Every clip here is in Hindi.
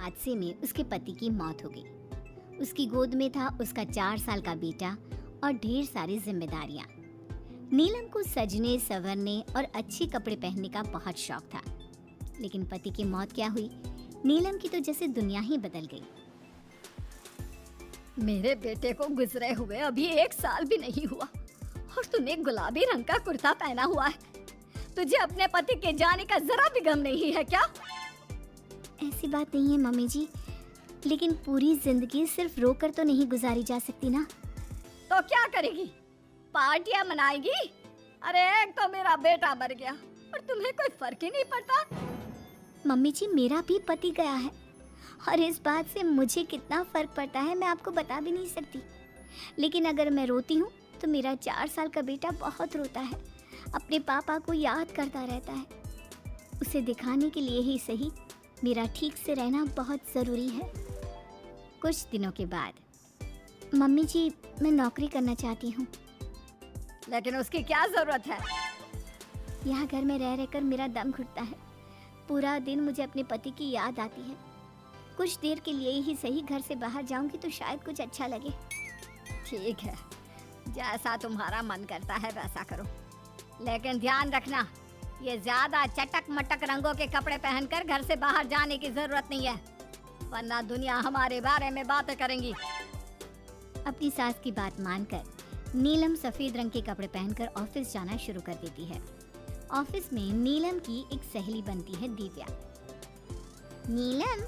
हादसे में उसके पति की मौत हो गई। उसकी गोद में था उसका 4 साल का बेटा और ढेर सारी जिम्मेदारियां। नीलम को सजने संवरने और अच्छे कपड़े पहनने का बहुत शौक था, लेकिन पति की मौत क्या हुई, नीलम की तो जैसे दुनिया ही बदल गई। मेरे बेटे को गुजरे हुए अभी 1 साल भी नहीं हुआ और तूने गुलाबी रंग का कुर्ता पहना हुआ है। तुझे अपने पति के जाने का जरा भी गम नहीं है क्या? ऐसी बात नहीं है मम्मी जी, लेकिन पूरी जिंदगी सिर्फ रोकर तो नहीं गुजारी जा सकती ना। तो क्या करेगी? पार्टियां मनाएगी? अरे एक तो मेरा बेटा मर गया और तुम्हें कोई फर्क ही नहीं पड़ता। मम्मी जी, मेरा भी पति गया है और इस बात से मुझे कितना फर्क पड़ता है मैं आपको बता भी नहीं सकती। लेकिन अगर मैं रोती हूँ तो मेरा 4 साल का बेटा बहुत रोता है, अपने पापा को याद करता रहता है। उसे दिखाने के लिए ही सही, मेरा ठीक से रहना बहुत ज़रूरी है। कुछ दिनों के बाद, मम्मी जी मैं नौकरी करना चाहती हूँ। लेकिन उसकी क्या जरूरत है? यहाँ घर में रह रहकर मेरा दम घुटता है। पूरा दिन मुझे अपने पति की याद आती है। कुछ देर के लिए ही सही घर से बाहर जाऊंगी तो शायद कुछ अच्छा लगे। ठीक है, जैसा तुम्हारा मन करता है वैसा करो, लेकिन ध्यान रखना ये ज्यादा चटक मटक रंगों के कपड़े पहनकर घर से बाहर जाने की जरूरत नहीं है, वरना दुनिया हमारे बारे में बातें करेंगी। अपनी सास की बात मानकर नीलम सफेद रंग के कपड़े पहनकर ऑफिस जाना शुरू कर देती है। ऑफिस में नीलम की एक सहेली बनती है, दिव्या। नीलम,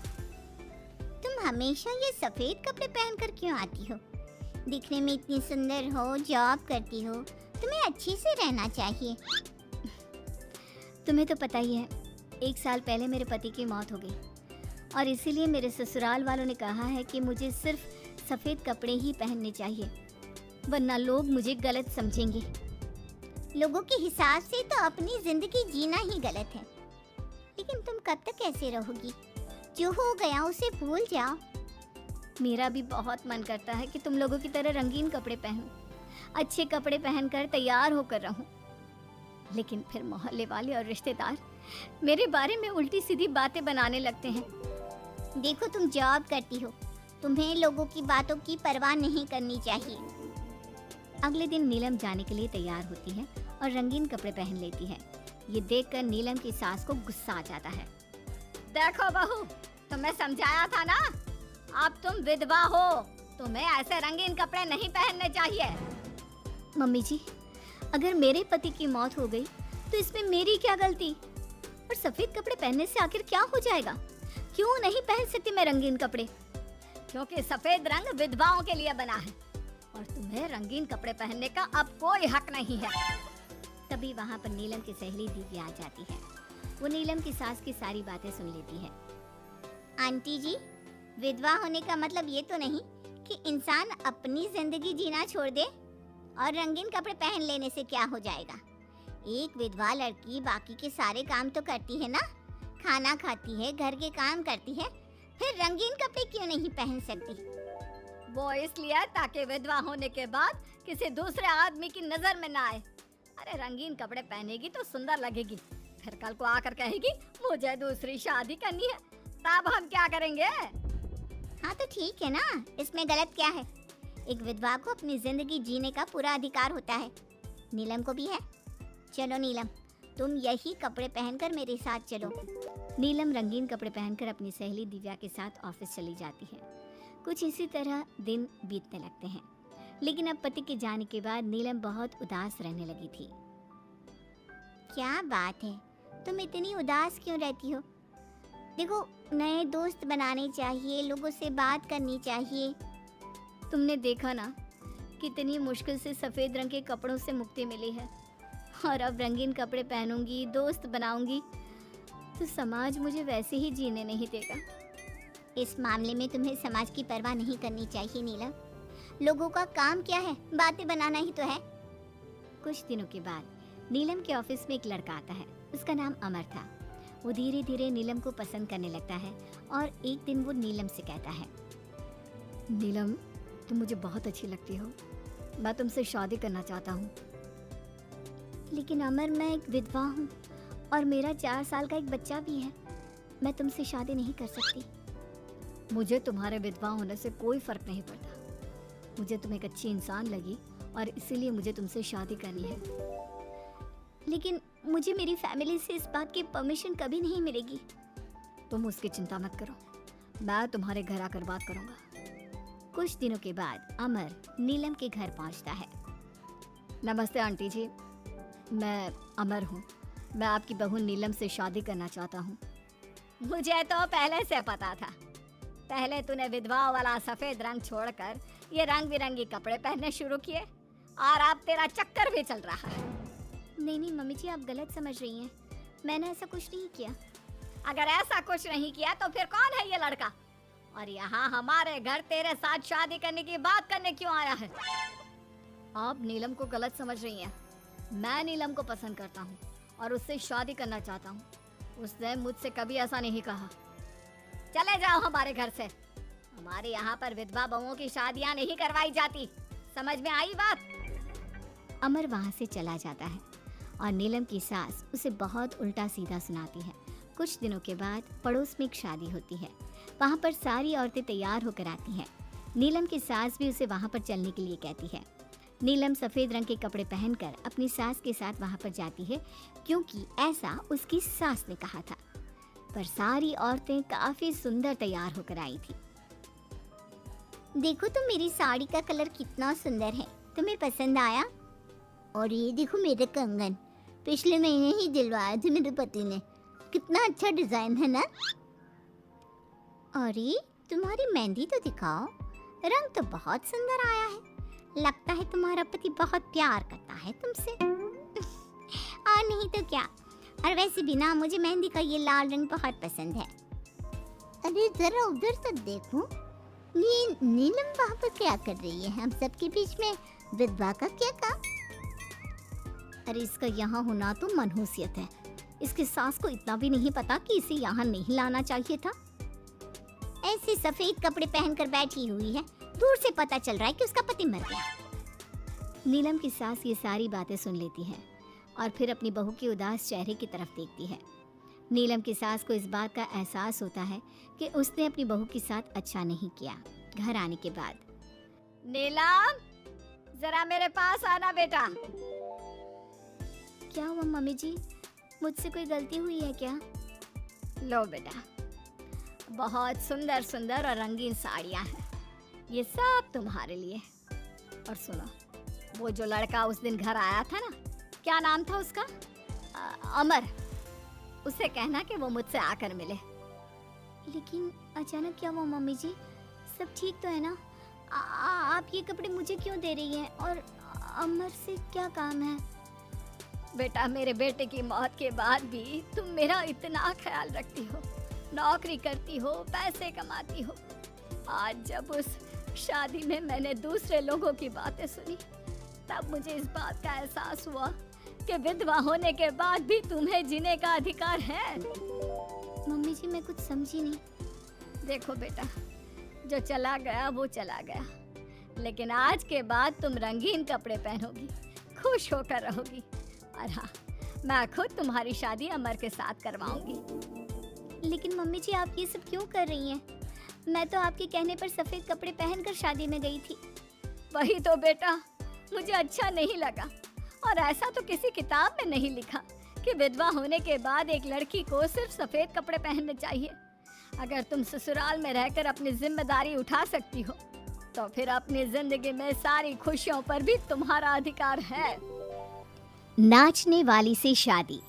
तुम हमेशा ये सफेद कपड़े पहनकर क्यों आती हो? दिखने में इतनी सुंदर हो, जॉब करती हो, तुम्हें अच्छे से रहना चाहिए। तुम्हें तो पता ही है, 1 साल पहले मेरे पति की मौत हो गई और इसीलिए मेरे ससुराल वालों ने कहा है कि मुझे सिर्फ सफेद कपड़े ही पहनने चाहिए, वरना लोग मुझे गलत समझेंगे। लोगों के हिसाब से तो अपनी जिंदगी जीना ही गलत है, लेकिन तुम कब तक ऐसे रहोगी? जो हो गया उसे भूल जाओ। मेरा भी बहुत मन करता है कि तुम लोगों की तरह रंगीन कपड़े पहनूं, अच्छे कपड़े पहनकर तैयार होकर रहूं, लेकिन फिर मोहल्ले वाले और रिश्तेदार मेरे बारे में उल्टी सीधी बातें बनाने लगते हैं। देखो, तुम जॉब करती हो, तुम्हें लोगों की बातों की परवाह नहीं करनी चाहिए। अगले दिन नीलम जाने के लिए तैयार होती है और रंगीन कपड़े पहन लेती है। ये देखकर नीलम की सास को गुस्सा आ जाता है। देखो बहू, तुम्हें समझाया था ना, अब तुम विधवा हो, तुम्हें ऐसे रंगीन कपड़े नहीं पहनने चाहिए। मम्मी जी, अगर मेरे पति की मौत हो गई तो इसमें मेरी क्या गलती? और सफेद कपड़े पहनने से आखिर क्या हो जाएगा? क्यों नहीं पहन सकती मैं रंगीन कपड़े? क्योंकि सफेद रंग विधवाओं के लिए बना है और तुम्हें रंगीन कपड़े पहनने का अब कोई हक नहीं है। तभी वहाँ पर नीलम की सहेली दिव्या आ जाती है। वो नीलम की सास की सारी बातें सुन लेती है। आंटी जी, विधवा होने का मतलब ये तो नहीं कि इंसान अपनी जिंदगी जीना छोड़ दे और रंगीन कपड़े पहन लेने से क्या हो जाएगा? एक विधवा लड़की बाकी के सारे काम तो करती है ना, खाना खाती है, घर के काम करती है, फिर रंगीन कपड़े क्यों नहीं पहन सकती? वो इसलिए ताकि विधवा होने के बाद किसी दूसरे आदमी की नजर में ना आए। अरे रंगीन कपड़े पहनेगी तो सुंदर लगेगी, फिर कल को आकर कहेगी मुझे दूसरी शादी करनी है, तब हम क्या करेंगे? हाँ तो ठीक है ना, इसमें गलत क्या है? एक विधवा को अपनी जिंदगी जीने का पूरा अधिकार होता है, नीलम को भी है। चलो नीलम, तुम यही कपड़े पहनकर मेरे साथ चलो। नीलम रंगीन कपड़े पहनकर अपनी सहेली दिव्या के साथ ऑफिस चली जाती है। कुछ इसी तरह दिन बीतने लगते हैं, लेकिन अब पति के जाने के बाद नीलम बहुत उदास रहने लगी थी। क्या बात है, तुम इतनी उदास क्यों रहती हो? देखो, नए दोस्त बनाने चाहिए, लोगों से बात करनी चाहिए। तुमने देखा ना, कितनी मुश्किल से सफ़ेद रंग के कपड़ों से मुक्ति मिली है, और अब रंगीन कपड़े पहनूंगी, दोस्त बनाऊंगी तो समाज मुझे वैसे ही जीने नहीं देगा। इस मामले में तुम्हें समाज की परवाह नहीं करनी चाहिए नीलम। लोगों का काम क्या है, बातें बनाना ही तो है। कुछ दिनों के बाद नीलम के ऑफिस में एक लड़का आता है। उसका नाम अमर था। वो धीरे धीरे नीलम को पसंद करने लगता है और एक दिन वो नीलम से कहता है, नीलम, तुम मुझे बहुत अच्छी लगती हो, मैं तुमसे शादी करना चाहता हूँ। लेकिन अमर, मैं एक विधवा हूँ और मेरा 4 साल का एक बच्चा भी है, मैं तुमसे शादी नहीं कर सकती। मुझे तुम्हारे विधवा होने से कोई फर्क नहीं पड़ता। मुझे तुम एक अच्छी इंसान लगी और इसीलिए मुझे तुमसे शादी करनी है। लेकिन मुझे मेरी फैमिली से इस बात की परमिशन कभी नहीं मिलेगी। तुम उसकी चिंता मत करो, मैं तुम्हारे घर आकर बात करूंगा। कुछ दिनों के बाद अमर नीलम के घर पहुंचता है। नमस्ते आंटी जी, मैं अमर हूँ। मैं आपकी बहू नीलम से शादी करना चाहता हूँ। मुझे तो पहले से पता था। पहले तूने विधवा वाला सफेद रंग छोड़कर ये रंग बिरंगी कपड़े पहनने शुरू किए और अब तेरा चक्कर भी चल रहा है। नहीं मम्मी जी, आप गलत समझ रही हैं। मैंने ऐसा कुछ नहीं किया। अगर ऐसा कुछ नहीं किया तो फिर कौन है ये लड़का और यहाँ हमारे घर तेरे साथ शादी करने की बात करने क्यों आया है? आप नीलम को गलत समझ रही हैं। मैं नीलम को पसंद करता हूँ और उससे शादी करना चाहता हूँ। उसने मुझसे कभी ऐसा नहीं कहा। चले जाओ हमारे घर से। हमारे यहाँ पर विधवा बहुओं की शादियाँ नहीं करवाई जाती। समझ में आई बात? अमर वहाँ से चला जाता है और नीलम की सास उसे बहुत उल्टा सीधा सुनाती है। कुछ दिनों के बाद पड़ोस में एक शादी होती है। वहाँ पर सारी औरतें तैयार होकर आती हैं। नीलम की सास भी उसे वहाँ पर चलने के लिए कहती है। नीलम सफ़ेद रंग के कपड़े पहनकर अपनी सास के साथ वहाँ पर जाती है, क्योंकि ऐसा उसकी सास ने कहा था। पर सारी औरतें काफ़ी सुंदर तैयार होकर आई थी। देखो तो मेरी साड़ी का कलर कितना सुंदर है, तुम्हें पसंद आया? और ये देखो मेरा कंगन, पिछले महीने ही दिलवाया था मेरे पति ने। कितना अच्छा डिजाइन है ना? अरे तुम्हारी मेहंदी तो दिखाओ, रंग तो बहुत सुंदर आया है। लगता है तुम्हारा पति बहुत प्यार करता है तुमसे। और नहीं तो क्या। और वैसे भी ना, मुझे मेहंदी का ये लाल रंग बहुत पसंद है। अरे जरा उधर तो देखो, नीलम वहाँ पर क्या कर रही है? हम सबके बीच में विधवा का क्या काम? अरे इसका यहाँ होना तो मनहूसियत है। इसकी सास को इतना भी नहीं पता कि इसे यहाँ नहीं लाना चाहिए था। ऐसे सफेद कपड़े पहनकर बैठी हुई है, दूर से पता चल रहा है कि उसका पति मर गया। नीलम की सास ये सारी बातें सुन लेती है और फिर अपनी बहू के उदास चेहरे की तरफ देखती है। नीलम की सास को इस बात का एहसास होता है कि उसने अपनी बहू के साथ अच्छा नहीं किया। घर आने के बाद, नीलम जरा मेरे पास आना बेटा। क्या हुआ मम्मी जी? मुझसे कोई गलती हुई है क्या? लो बेटा, बहुत सुंदर सुंदर और रंगीन साड़ियाँ हैं, ये सब तुम्हारे लिए। और सुनो, वो जो लड़का उस दिन घर आया था ना, क्या नाम था उसका? अमर। उसे कहना कि वो मुझसे आकर मिले। लेकिन अचानक क्या हुआ मम्मी जी? सब ठीक तो है ना? आप ये कपड़े मुझे क्यों दे रही हैं? और अमर से क्या काम है? बेटा, मेरे बेटे की मौत के बाद भी तुम मेरा इतना ख्याल रखती हो, नौकरी करती हो, पैसे कमाती हो। आज जब उस शादी में मैंने दूसरे लोगों की बातें सुनी, तब मुझे इस बात का एहसास हुआ कि विधवा होने के बाद भी तुम्हें जीने का अधिकार है। मम्मी जी, मैं कुछ समझी नहीं। देखो बेटा, जो चला गया वो चला गया, लेकिन आज के बाद तुम रंगीन कपड़े पहनोगी, खुश होकर रहोगी। और हाँ, मैं खुद तुम्हारी शादी अमर के साथ करवाऊंगी। लेकिन मम्मी जी, आप ये सब क्यों कर रही हैं? मैं तो आपके कहने पर सफ़ेद कपड़े पहनकर शादी में गई थी। वही तो बेटा, मुझे अच्छा नहीं लगा। और ऐसा तो किसी किताब में नहीं लिखा कि विधवा होने के बाद एक लड़की को सिर्फ सफ़ेद कपड़े पहनने चाहिए। अगर तुम ससुराल में रहकर अपनी जिम्मेदारी उठा सकती हो, तो फिर अपनी जिंदगी में सारी खुशियों पर भी तुम्हारा अधिकार है। नाचने वाली से शादी।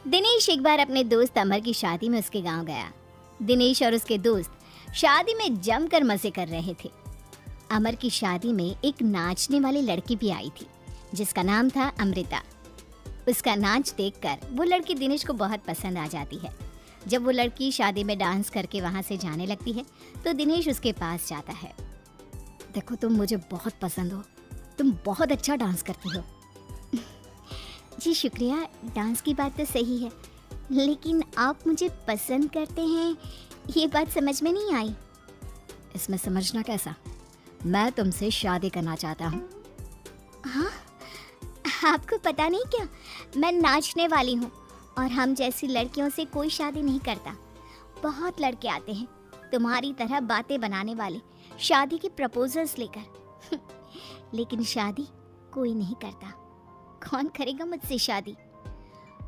दिनेश एक बार अपने दोस्त अमर की शादी में उसके गांव गया। दिनेश और उसके दोस्त शादी में जमकर मजे कर रहे थे। अमर की शादी में एक नाचने वाली लड़की भी आई थी, जिसका नाम था अमृता। उसका नाच देखकर वो लड़की दिनेश को बहुत पसंद आ जाती है। जब वो लड़की शादी में डांस करके वहाँ से जाने लगती है, तो दिनेश उसके पास जाता है। देखो, तुम मुझे बहुत पसंद हो, तुम बहुत अच्छा डांस करती हो। जी शुक्रिया, डांस की बात तो सही है, लेकिन आप मुझे पसंद करते हैं, ये बात समझ में नहीं आई। इसमें समझना कैसा? मैं तुमसे शादी करना चाहता हूँ। हाँ, आपको पता नहीं क्या, मैं नाचने वाली हूँ और हम जैसी लड़कियों से कोई शादी नहीं करता। बहुत लड़के आते हैं, तुम्हारी तरह बातें बनाने वाले शादी के प्रपोजल्स लेकर। लेकिन शादी कोई नहीं करता। कौन करेगा मुझसे शादी?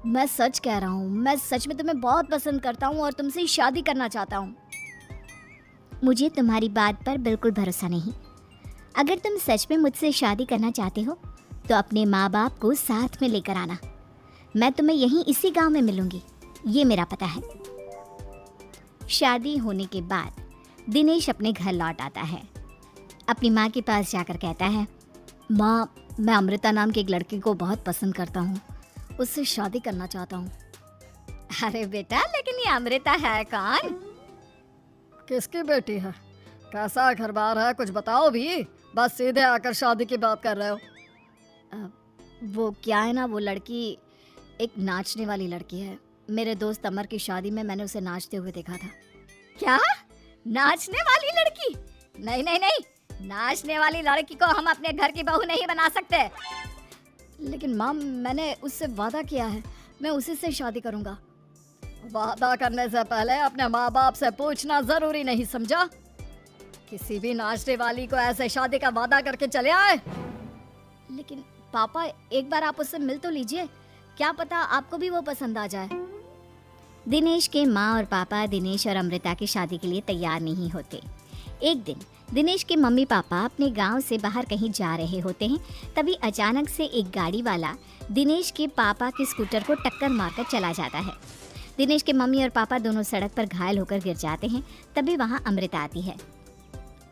मैं सच कह रहा हूँ, मैं सच में तुम्हें बहुत पसंद करता हूँ और तुमसे शादी करना चाहता हूँ। मुझे तुम्हारी बात पर बिल्कुल भरोसा नहीं। अगर तुम सच में मुझसे शादी करना चाहते हो तो अपने माँ बाप को साथ में लेकर आना। मैं तुम्हें यहीं इसी गांव में मिलूंगी, ये मेरा पता है। शादी होने के बाद दिनेश अपने घर लौट आता है। अपनी माँ के पास जाकर कहता है, माँ, मैं अमृता नाम की एक लड़की को बहुत पसंद करता हूँ, उससे शादी करना चाहता हूँ। अरे बेटा, लेकिन ये अमृता है कौन? किसकी बेटी है? कैसा घर बार है, कुछ बताओ भी। बस सीधे आकर शादी की बात कर रहे हो। वो क्या है ना, वो लड़की एक नाचने वाली लड़की है। मेरे दोस्त अमर की शादी में मैंने उसे नाचते हुए देखा था। क्या? नाचने वाली लड़की? नहीं नहीं नहीं, नाचने वाली लड़की को हम अपने घर की बहू नहीं बना सकते। लेकिन माँ, मैंने उससे वादा किया है, मैं उसी से शादी करूंगा। वादा करने से पहले अपने माँ बाप से पूछना जरूरी नहीं समझा? किसी भी नाचने वाली को ऐसे शादी का वादा करके चले आए। लेकिन पापा, एक बार आप उससे मिल तो लीजिए, क्या पता आपको भी वो पसंद आ जाए। दिनेश के माँ और पापा दिनेश और अमृता की शादी के लिए तैयार नहीं होते। एक दिन दिनेश के मम्मी पापा अपने गांव से बाहर कहीं जा रहे होते हैं। तभी अचानक से एक गाड़ी वाला दिनेश के पापा के स्कूटर को टक्कर मारकर चला जाता है। दिनेश के मम्मी और पापा दोनों सड़क पर घायल होकर गिर जाते हैं। तभी वहाँ अमृता आती है।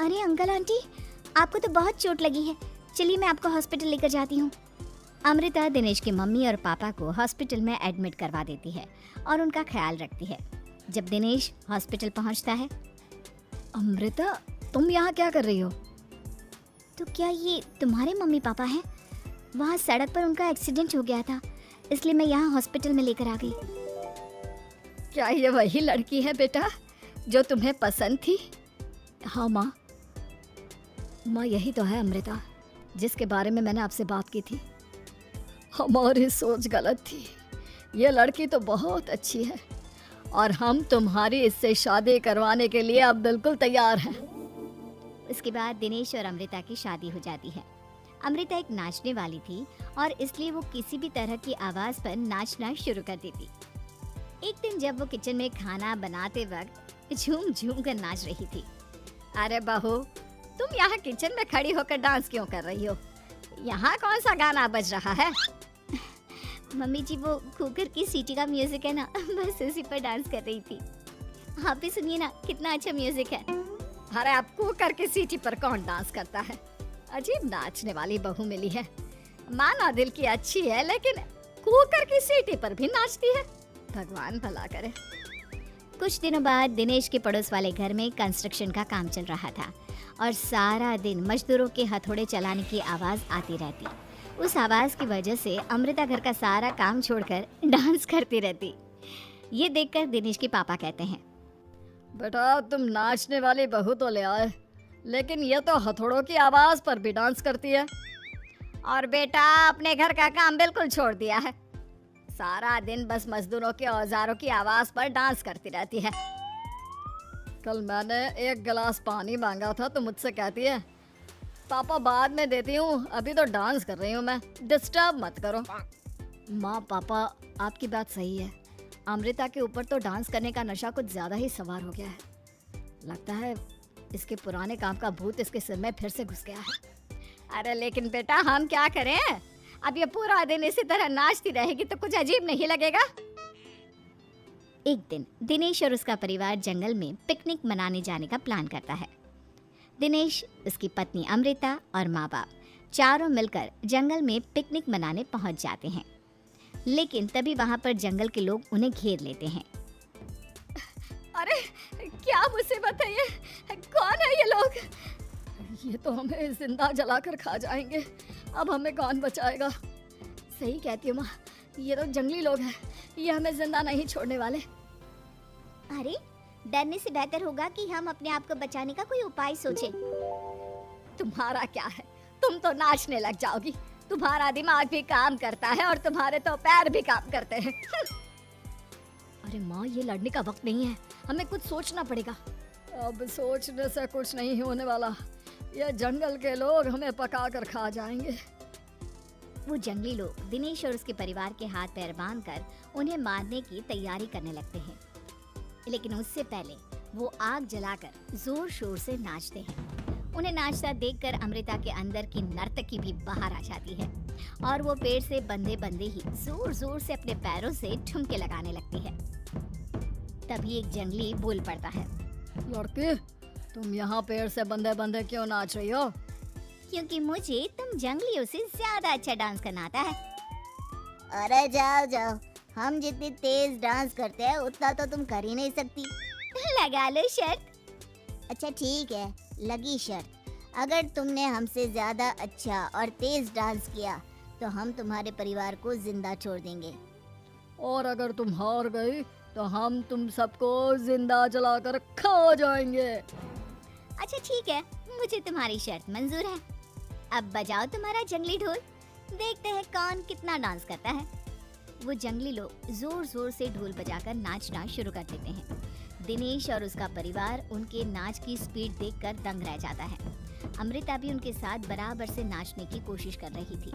अरे अंकल आंटी, आपको तो बहुत चोट लगी है, चलिए मैं आपको हॉस्पिटल लेकर जाती हूँ। अमृता दिनेश के मम्मी और पापा को हॉस्पिटल में एडमिट करवा देती है और उनका ख्याल रखती है। जब दिनेश हॉस्पिटल पहुँचता है, अमृता, तुम यहाँ क्या कर रही हो? तो क्या ये तुम्हारे मम्मी पापा हैं? वहाँ सड़क पर उनका एक्सीडेंट हो गया था, इसलिए मैं यहाँ हॉस्पिटल में लेकर आ गई। क्या ये वही लड़की है बेटा जो तुम्हें पसंद थी? हाँ माँ, यही तो है अमृता, जिसके बारे में मैंने आपसे बात की थी। हमारी सोच गलत थी। ये लड़की तो बहुत अच्छी है और हम तुम्हारी इससे शादी करवाने के लिए अब बिल्कुल तैयार हैं। इसके बाद दिनेश और अमृता की शादी हो जाती है। अमृता एक नाचने वाली थी और इसलिए वो किसी भी तरह की आवाज पर नाचना शुरू कर देती। एक दिन जब वो किचन में खाना बनाते वक्त झूम झूम कर नाच रही थी। अरे बहू, तुम यहाँ किचन में खड़ी होकर डांस क्यों कर रही हो? यहाँ कौन सा गाना बज रहा है? मम्मी जी, वो कुकर की सीटी का म्यूजिक है ना, बस उसी पर डांस कर रही थी। आप भी सुनिए ना, कितना अच्छा म्यूजिक है। अरे अब कुकर की सीटी पर कौन डांस करता है? अजीब नाचने वाली बहू मिली है। माना दिल की अच्छी है, लेकिन कुकर की सीटी पर भी नाचती है। भगवान भला करे। कुछ दिनों बाद दिनेश के पड़ोस वाले घर में कंस्ट्रक्शन का काम चल रहा था और सारा दिन मजदूरों के हथौड़े चलाने की आवाज आती रहती। उस आवाज की वजह से अमृता घर का सारा काम छोड़कर डांस करती रहती। ये देखकर दिनेश के पापा कहते हैं, बेटा तुम नाचने वाली बहू तो ले आए, लेकिन ये तो हथौड़ों की आवाज पर भी डांस करती है। और बेटा अपने घर का काम बिल्कुल छोड़ दिया है, सारा दिन बस मजदूरों के औजारों की आवाज पर डांस करती रहती है। कल मैंने एक गिलास पानी मांगा था तो मुझसे कहती है, पापा बाद में देती हूँ, अभी तो डांस कर रही हूँ मैं, डिस्टर्ब मत करो। माँ पापा, आपकी बात सही है। अमृता के ऊपर तो डांस करने का नशा कुछ ज्यादा ही सवार हो गया है। लगता है इसके पुराने काम का भूत इसके सिर में फिर से घुस गया है। अरे लेकिन बेटा हम क्या करें, अब ये पूरा दिन इसी तरह नाचती रहेगी तो कुछ अजीब नहीं लगेगा? एक दिन दिनेश और उसका परिवार जंगल में पिकनिक मनाने जाने का प्लान करता है। दिनेश, उसकी पत्नी अमृता और माँ बाप चारों मिलकर जंगल में पिकनिक मनाने पहुंच जाते हैं। लेकिन तभी वहां पर जंगल के लोग उन्हें घेर लेते हैं। अरे क्या मुसीबत है ये? कौन है ये लोग? ये तो हमें जिंदा जलाकर खा जाएंगे, अब हमें कौन बचाएगा? सही कहती हूँ माँ, ये तो जंगली लोग हैं, ये हमें जिंदा नहीं छोड़ने वाले। अरे डरने से बेहतर होगा कि हम अपने आप को बचाने का कोई उपाय सोचें। तुम्हारा क्या है, तुम तो नाचने लग जाओगी। तुम्हारा दिमाग भी काम करता है और तुम्हारे तो पैर भी काम करते हैं। अरे माँ, ये लड़ने का वक्त नहीं है, हमें कुछ सोचना पड़ेगा। अब सोचने से कुछ नहीं होने वाला। ये जंगल के लोग हमें पका कर खा जाएंगे। वो जंगली लोग दिनेश और उसके परिवार के हाथ पैर बांधकर उन्हें मारने की तैयारी करने लगते हैं, लेकिन उससे पहले वो आग जलाकर जोर शोर से नाचते हैं। उन्हें नाचता देखकर अमृता के अंदर की नर्तकी भी बाहर आ जाती है और वो पेड़ से बंधे बंधे ही जोर जोर से अपने पैरों से ठुमके लगाने लगती है। तभी एक जंगली बोल पड़ता है, लड़की, तुम यहाँ पेड़ से बंधे बंधे क्यों नाच रही हो? क्योंकि मुझे तुम जंगलियों से ज्यादा अच्छा डांस करना आता है। अरे जाओ जाओ, हम जितनी तेज डांस करते हैं उतना तो तुम कर ही नहीं सकती। लगा लो शर्त। अच्छा ठीक है, लगी शर्त। अगर तुमने हमसे ज्यादा अच्छा और तेज डांस किया तो हम तुम्हारे परिवार को जिंदा छोड़ देंगे। और अगर तुम हार गई तो हम तुम सबको जिंदा जलाकर खा जाएंगे। अच्छा ठीक है, मुझे तुम्हारी शर्त मंजूर है। अब बजाओ तुम्हारा जंगली ढोल, देखते हैं कौन कितना डांस करता है। वो जंगली लोग जोर जोर से ढोल बजाकर नाचना शुरू कर देते हैं। दिनेश और उसका परिवार उनके नाच की स्पीड देखकर दंग रह जाता है। अमृता भी उनके साथ बराबर से नाचने की कोशिश कर रही थी।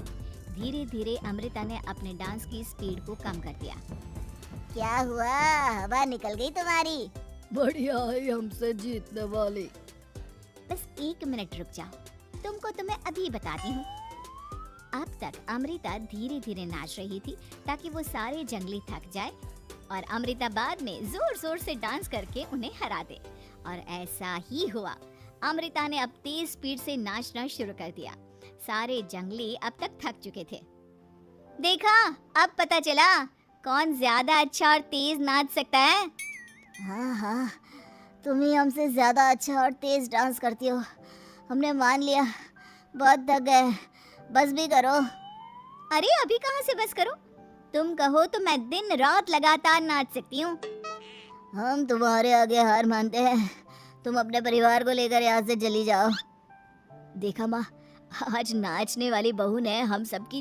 धीरे धीरे अमृता ने अपने डांस की स्पीड को कम कर दिया। क्या हुआ, हवा निकल गई तुम्हारी? बढ़िया है हमसे जीतने वाली। बस 1 मिनट रुक जाओ, तुमको तो मैं अभी बताती हूँ। अब तक अमृता धीरे धीरे नाच रही थी ताकि वो सारे जंगली थक जाए और अमृता बाद में जोर जोर से डांस करके उन्हें हरा दे। और ऐसा ही हुआ। अमृता ने अब तेज स्पीड से नाचना शुरू कर दिया। सारे जंगली अब तक थक चुके थे। देखा, अब पता चला कौन ज्यादा अच्छा और तेज नाच सकता है। हाँ हाँ, तुम ही हमसे ज्यादा अच्छा और तेज डांस करती हो। हमने मान लिया, बहुत थक गए, बस भी करो। अरे अभी कहाँ से बस करो, तुम कहो तो मैं दिन रात लगातार नाच सकती हूँ। हम तुम्हारे आगे हार मानते हैं, तुम अपने परिवार को लेकर यहाँ से चली जाओ। देखा माँ, आज नाचने वाली बहू ने हम सबकी